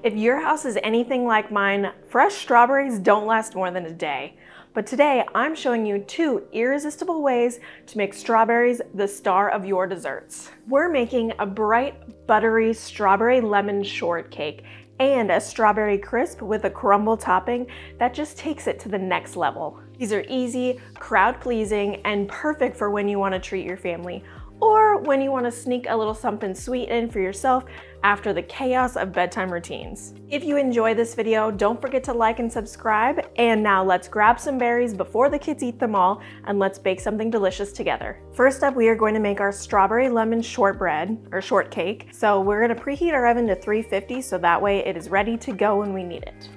If your house is anything like mine, fresh strawberries don't last more than a day. But today I'm showing you 2 irresistible ways to make strawberries the star of your desserts. We're making a bright, buttery strawberry lemon shortcake and a strawberry crisp with a crumble topping that just takes it to the next level. These are easy, crowd-pleasing, and perfect for when you want to treat your family, or when you want to sneak a little something sweet in for yourself after the chaos of bedtime routines. If you enjoy this video, don't forget to like and subscribe. And now let's grab some berries before the kids eat them all, and let's bake something delicious together. First up, we are going to make our strawberry lemon shortbread, or shortcake. So we're gonna preheat our oven to 350 so that way it is ready to go when we need it.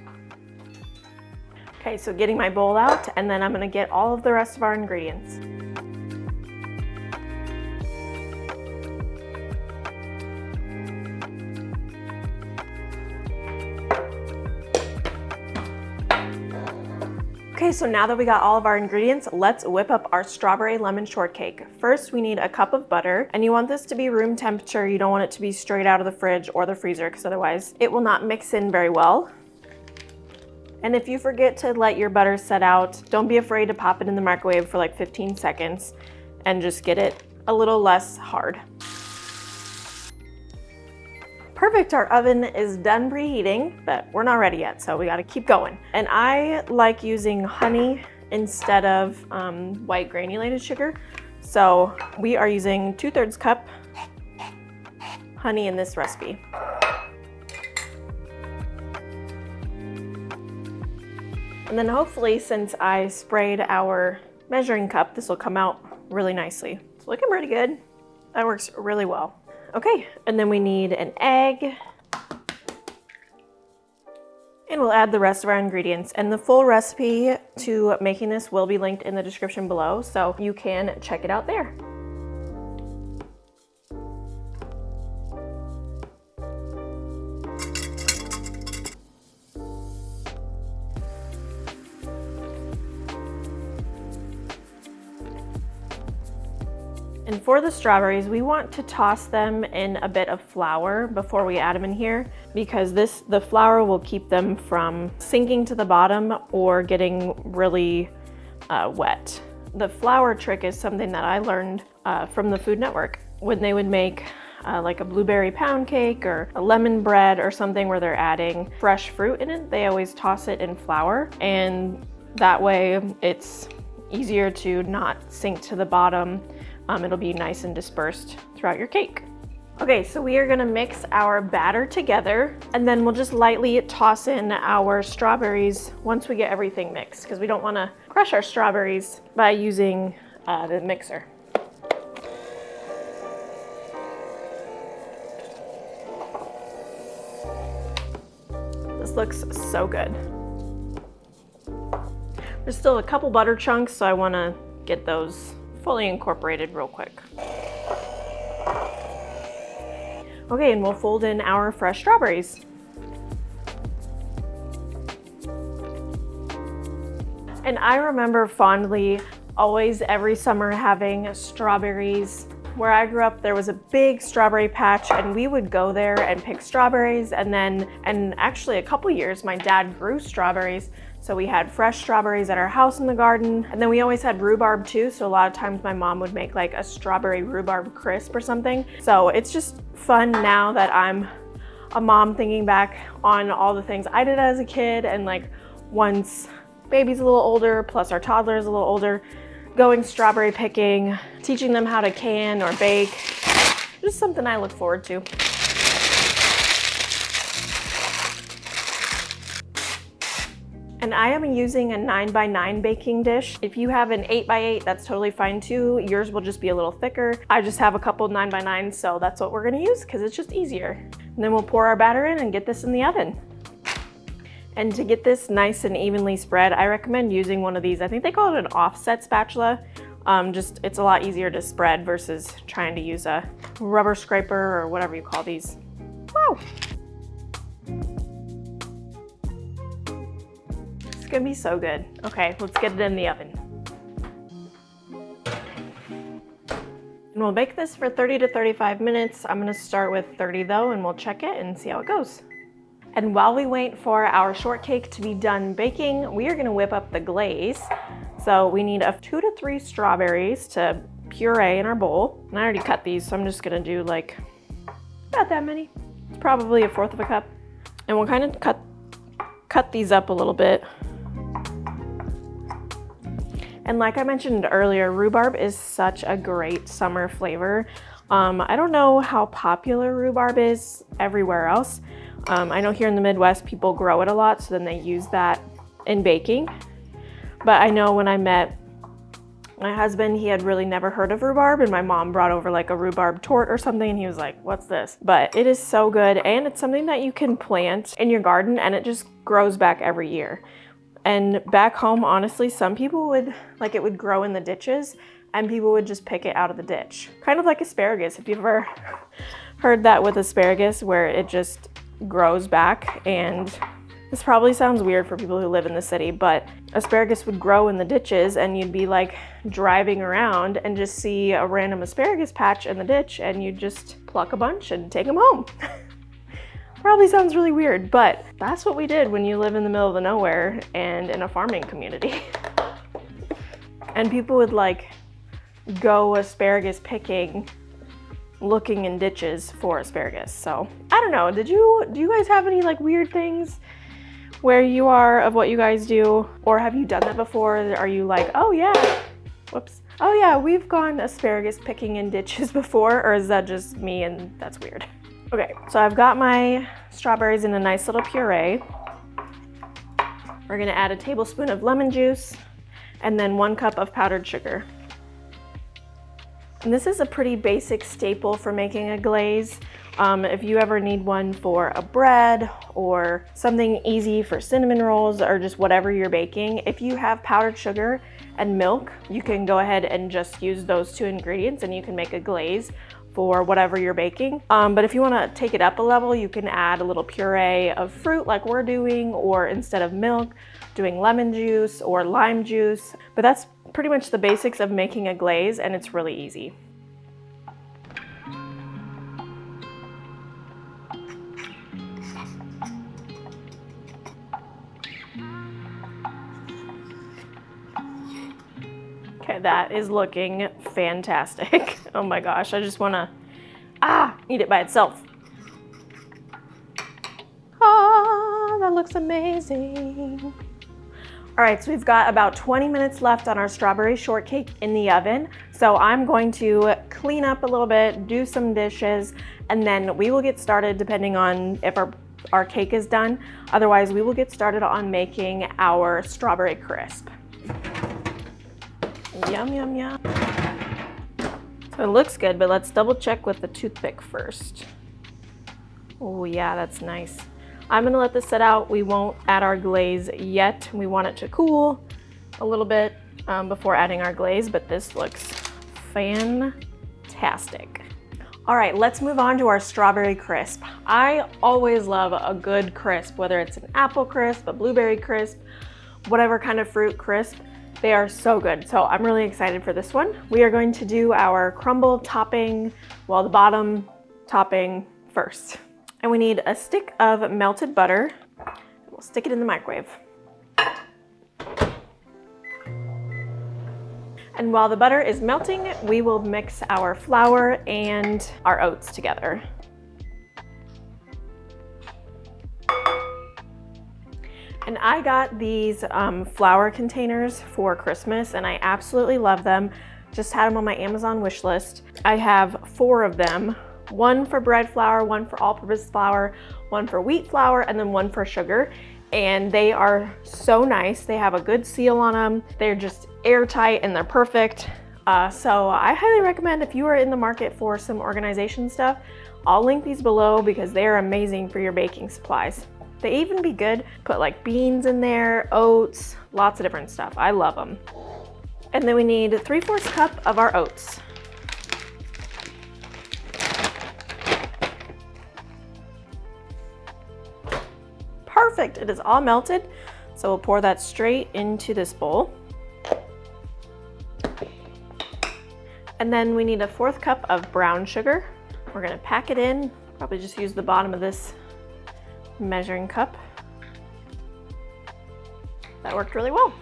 Okay, so getting my bowl out, and then I'm gonna get all of the rest of our ingredients. Okay, so now that we got all of our ingredients, let's whip up our strawberry lemon shortcake. First, we need a cup of butter, and you want this to be room temperature. You don't want it to be straight out of the fridge or the freezer, because otherwise it will not mix in very well. And if you forget to let your butter set out, don't be afraid to pop it in the microwave for like 15 seconds and just get it a little less hard. Perfect, our oven is done preheating, but we're not ready yet, so we gotta keep going. And I like using honey instead of white granulated sugar. So we are using 2/3 cup honey in this recipe. And then hopefully, since I sprayed our measuring cup, this will come out really nicely. It's looking pretty good. That works really well. Okay, and then we need an egg. And we'll add the rest of our ingredients. And the full recipe to making this will be linked in the description below, so you can check it out there. And for the strawberries, we want to toss them in a bit of flour before we add them in here, because the flour will keep them from sinking to the bottom or getting really wet. The flour trick is something that I learned from the Food Network when they would make like a blueberry pound cake or a lemon bread or something where they're adding fresh fruit in it. They always toss it in flour, and that way it's easier to not sink to the bottom. It'll be nice and dispersed throughout your cake. Okay, so we are gonna mix our batter together, and then we'll just lightly toss in our strawberries once we get everything mixed, because we don't wanna crush our strawberries by using the mixer. This looks so good. There's still a couple butter chunks, so I wanna get those fully incorporated real quick. Okay, and we'll fold in our fresh strawberries. And I remember fondly always every summer having strawberries. Where I grew up, there was a big strawberry patch, and we would go there and pick strawberries, and actually a couple years my dad grew strawberries. So we had fresh strawberries at our house in the garden, and then we always had rhubarb too. So a lot of times my mom would make like a strawberry rhubarb crisp or something. So it's just fun now that I'm a mom, thinking back on all the things I did as a kid, and like once baby's a little older, plus our toddler is a little older, going strawberry picking, teaching them how to can or bake. Just something I look forward to. And I am using a 9x9 baking dish. If you have an 8x8, that's totally fine too. Yours will just be a little thicker. I just have a couple 9x9s, so that's what we're gonna use because it's just easier. And then we'll pour our batter in and get this in the oven. And to get this nice and evenly spread, I recommend using one of these. I think they call it an offset spatula. It's a lot easier to spread versus trying to use a rubber scraper or whatever you call these. Whoa! It's gonna be so good. Okay, let's get it in the oven. And we'll bake this for 30 to 35 minutes. I'm gonna start with 30 though, and we'll check it and see how it goes. And while we wait for our shortcake to be done baking, we are gonna whip up the glaze. So we need 2 to 3 strawberries to puree in our bowl. And I already cut these, so I'm just gonna do like about that many. It's probably 1/4 of a cup. And we'll kind of cut these up a little bit. And like I mentioned earlier, rhubarb is such a great summer flavor. I don't know how popular rhubarb is everywhere else. I know here in the Midwest, people grow it a lot, so then they use that in baking. But I know when I met my husband, he had really never heard of rhubarb, and my mom brought over like a rhubarb tort or something, and he was like, what's this? But it is so good, and it's something that you can plant in your garden, and it just grows back every year. And back home, honestly, some people would, like, it would grow in the ditches, and people would just pick it out of the ditch. Kind of like asparagus, if you've ever heard that with asparagus, where it just grows back. And this probably sounds weird for people who live in the city, but asparagus would grow in the ditches, and you'd be like driving around and just see a random asparagus patch in the ditch, and you'd just pluck a bunch and take them home. Probably sounds really weird, but that's what we did when you live in the middle of the nowhere and in a farming community. And people would like go asparagus picking, looking in ditches for asparagus. So I don't know, do you guys have any like weird things where you are of what you guys do? Or have you done that before? Are you like, oh yeah, whoops. Oh yeah, we've gone asparagus picking in ditches before, or is that just me and that's weird? Okay, so I've got my strawberries in a nice little puree. We're gonna add a tablespoon of lemon juice and then 1 cup of powdered sugar. And this is a pretty basic staple for making a glaze. If you ever need one for a bread or something easy for cinnamon rolls or just whatever you're baking, if you have powdered sugar and milk, you can go ahead and just use those 2 ingredients and you can make a glaze for whatever you're baking. But if you wanna take it up a level, you can add a little puree of fruit like we're doing, or instead of milk, doing lemon juice or lime juice. But that's pretty much the basics of making a glaze, and it's really easy. Okay, that is looking fantastic. Oh my gosh, I just wanna eat it by itself. Ah, that looks amazing. All right, so we've got about 20 minutes left on our strawberry shortcake in the oven. So I'm going to clean up a little bit, do some dishes, and then we will get started depending on if our cake is done. Otherwise, we will get started on making our strawberry crisp. Yum, yum, yum. So it looks good, but let's double check with the toothpick first. Oh yeah, that's nice. I'm gonna let this sit out. We won't add our glaze yet. We want it to cool a little bit before adding our glaze, but this looks fantastic. All right, let's move on to our strawberry crisp. I always love a good crisp, whether it's an apple crisp, a blueberry crisp, whatever kind of fruit crisp. They are so good, so I'm really excited for this one. We are going to do our crumble topping, well, the bottom topping first. And we need a stick of melted butter. We'll stick it in the microwave. And while the butter is melting, we will mix our flour and our oats together. And I got these flour containers for Christmas, and I absolutely love them. Just had them on my Amazon wish list. I have 4 of them. 1 for bread flour, 1 for all-purpose flour, 1 for wheat flour, and then 1 for sugar. And they are so nice. They have a good seal on them. They're just airtight and they're perfect. So I highly recommend if you are in the market for some organization stuff, I'll link these below because they are amazing for your baking supplies. They even be good, put like beans in there, oats, lots of different stuff. I love them. And then we need 3/4 cup of our oats. Perfect, it is all melted. So we'll pour that straight into this bowl. And then we need a 1/4 cup of brown sugar. We're gonna pack it in, probably just use the bottom of this measuring cup. That worked really well.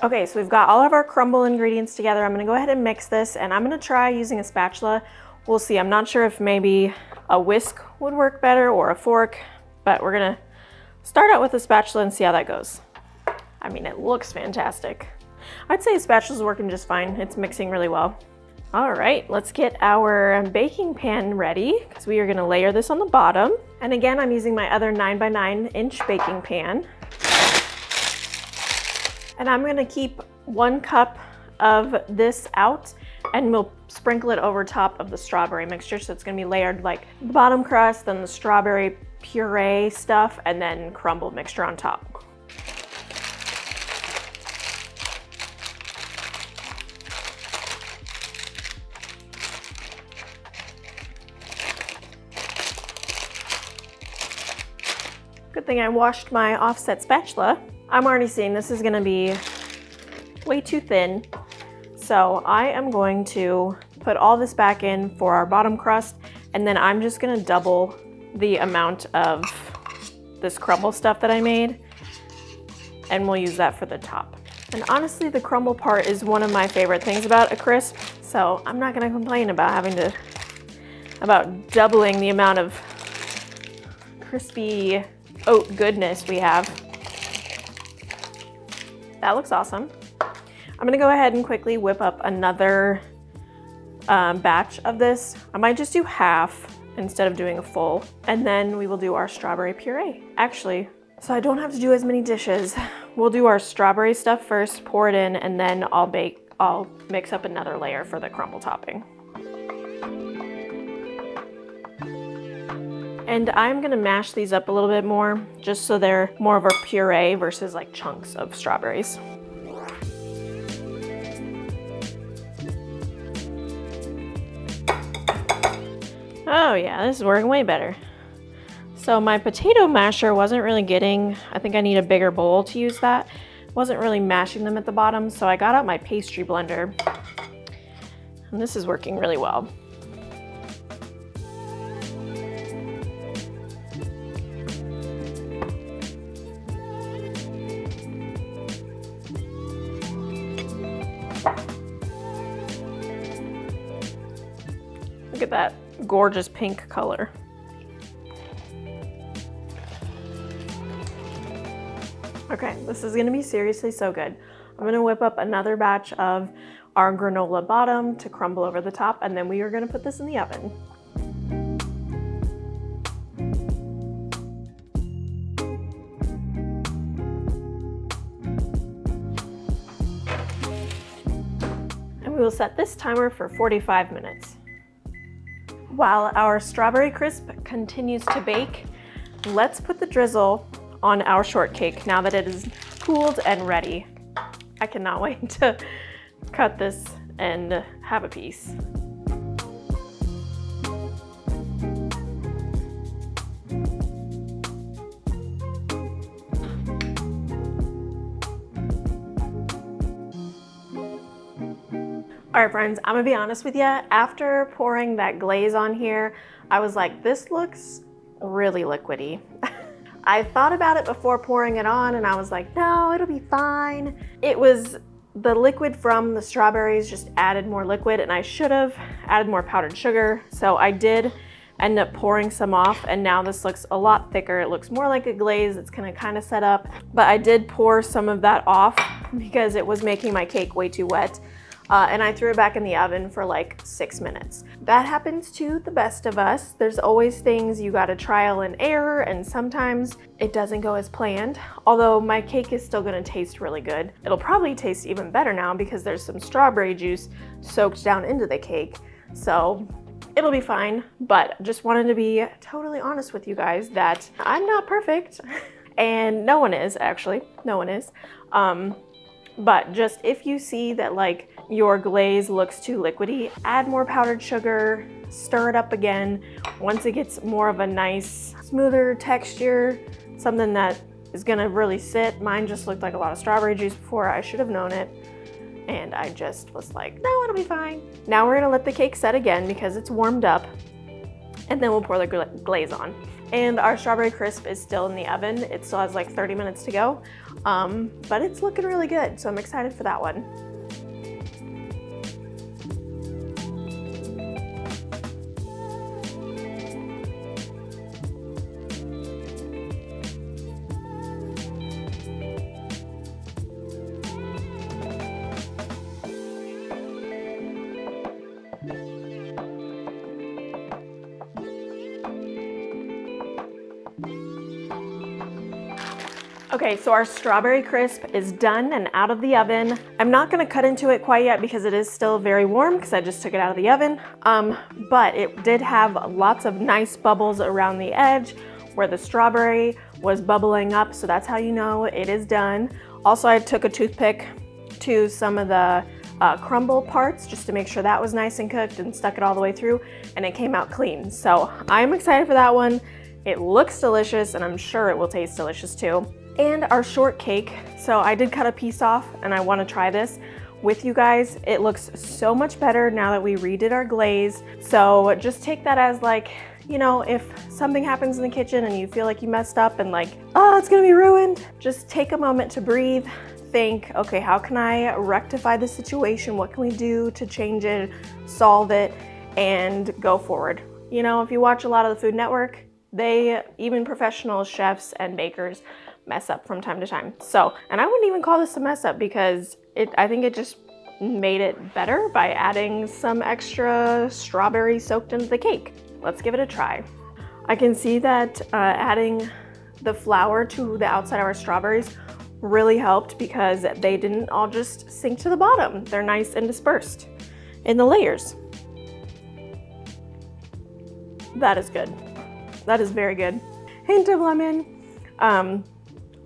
Okay, so we've got all of our crumble ingredients together. I'm gonna go ahead and mix this, and I'm gonna try using a spatula. We'll see. I'm not sure if maybe a whisk would work better or a fork, but we're gonna start out with a spatula and see how that goes. I mean, it looks fantastic. I'd say a spatula's working just fine. It's mixing really well. All right, let's get our baking pan ready because we are gonna layer this on the bottom. And again, I'm using my other 9x9-inch baking pan. And I'm gonna keep 1 cup of this out and we'll sprinkle it over top of the strawberry mixture. So it's gonna be layered like the bottom crust, then the strawberry puree stuff, and then crumble mixture on top. Good thing I washed my offset spatula. I'm already seeing this is gonna be way too thin. So I am going to put all this back in for our bottom crust, and then I'm just gonna double the amount of this crumble stuff that I made, and we'll use that for the top. And honestly, the crumble part is one of my favorite things about a crisp, so I'm not gonna complain about doubling the amount of crispy oat goodness we have. That looks awesome. I'm gonna go ahead and quickly whip up another batch of this. I might just do half instead of doing a full, and then we will do our strawberry puree. Actually, so I don't have to do as many dishes, we'll do our strawberry stuff first, pour it in, and then I'll mix up another layer for the crumble topping. And I'm gonna mash these up a little bit more, just so they're more of a puree versus like chunks of strawberries. Oh yeah, this is working way better. So my potato masher wasn't really getting, I think I need a bigger bowl to use that. Wasn't really mashing them at the bottom, so I got out my pastry blender. And this is working really well. Look at that gorgeous pink color. Okay, this is gonna be seriously so good. I'm gonna whip up another batch of our granola bottom to crumble over the top, and then we are gonna put this in the oven. And we will set this timer for 45 minutes. While our strawberry crisp continues to bake, let's put the drizzle on our shortcake now that it is cooled and ready. I cannot wait to cut this and have a piece. All right, friends, I'm gonna be honest with you. After pouring that glaze on here, I was like, this looks really liquidy. I thought about it before pouring it on and I was like, no, it'll be fine. It was the liquid from the strawberries just added more liquid, and I should have added more powdered sugar. So I did end up pouring some off, and now this looks a lot thicker. It looks more like a glaze. It's gonna kind of set up, but I did pour some of that off because it was making my cake way too wet. And I threw it back in the oven for like 6 minutes. That happens to the best of us. There's always things you gotta trial and error, and sometimes it doesn't go as planned. Although my cake is still gonna taste really good. It'll probably taste even better now because there's some strawberry juice soaked down into the cake. So it'll be fine, but just wanted to be totally honest with you guys that I'm not perfect. And no one is, actually, no one is. But just if you see that like your glaze looks too liquidy, add more powdered sugar, stir it up again. Once it gets more of a nice, smoother texture, something that is gonna really sit. Mine just looked like a lot of strawberry juice before. I should have known it. And I just was like, no, it'll be fine. Now we're gonna let the cake set again because it's warmed up, and then we'll pour the glaze on. And our strawberry crisp is still in the oven. It still has like 30 minutes to go, but it's looking really good, so I'm excited for that one. Okay, so our strawberry crisp is done and out of the oven. I'm not gonna cut into it quite yet because it is still very warm because I just took it out of the oven. But it did have lots of nice bubbles around the edge where the strawberry was bubbling up, so that's how you know it is done. Also, I took a toothpick to some of the crumble parts just to make sure that was nice and cooked and stuck it all the way through, and it came out clean. So I'm excited for that one. It looks delicious and I'm sure it will taste delicious too. And our shortcake, so I did cut a piece off and I want to try this with you guys. It looks so much better now that we redid our glaze. So just take that as like, you know, if something happens in the kitchen and you feel like you messed up and like, oh, it's gonna be ruined, just take a moment to breathe, think, okay, how can I rectify the situation? What can we do to change it, solve it, and go forward? You know, if you watch a lot of the Food Network, even professional chefs and bakers mess up from time to time. So, and I wouldn't even call this a mess up because I think it just made it better by adding some extra strawberry soaked into the cake. Let's give it a try. I can see that adding the flour to the outside of our strawberries really helped because they didn't all just sink to the bottom. They're nice and dispersed in the layers. That is good. That is very good. Hint of lemon.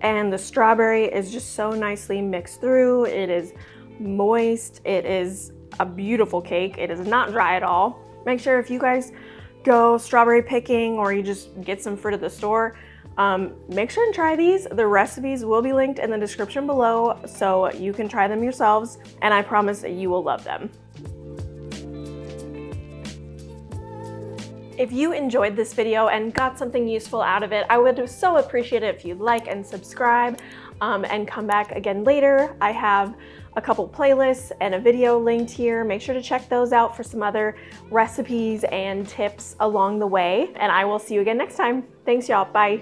And the strawberry is just so nicely mixed through. It is moist. It is a beautiful cake. It is not dry at all. Make sure if you guys go strawberry picking or you just get some fruit at the store, make sure and try these. The recipes will be linked in the description below so you can try them yourselves, and I promise that you will love them. If you enjoyed this video and got something useful out of it, I would so appreciate it if you'd like and subscribe and come back again later. I have a couple playlists and a video linked here. Make sure to check those out for some other recipes and tips along the way. And I will see you again next time. Thanks, y'all. Bye.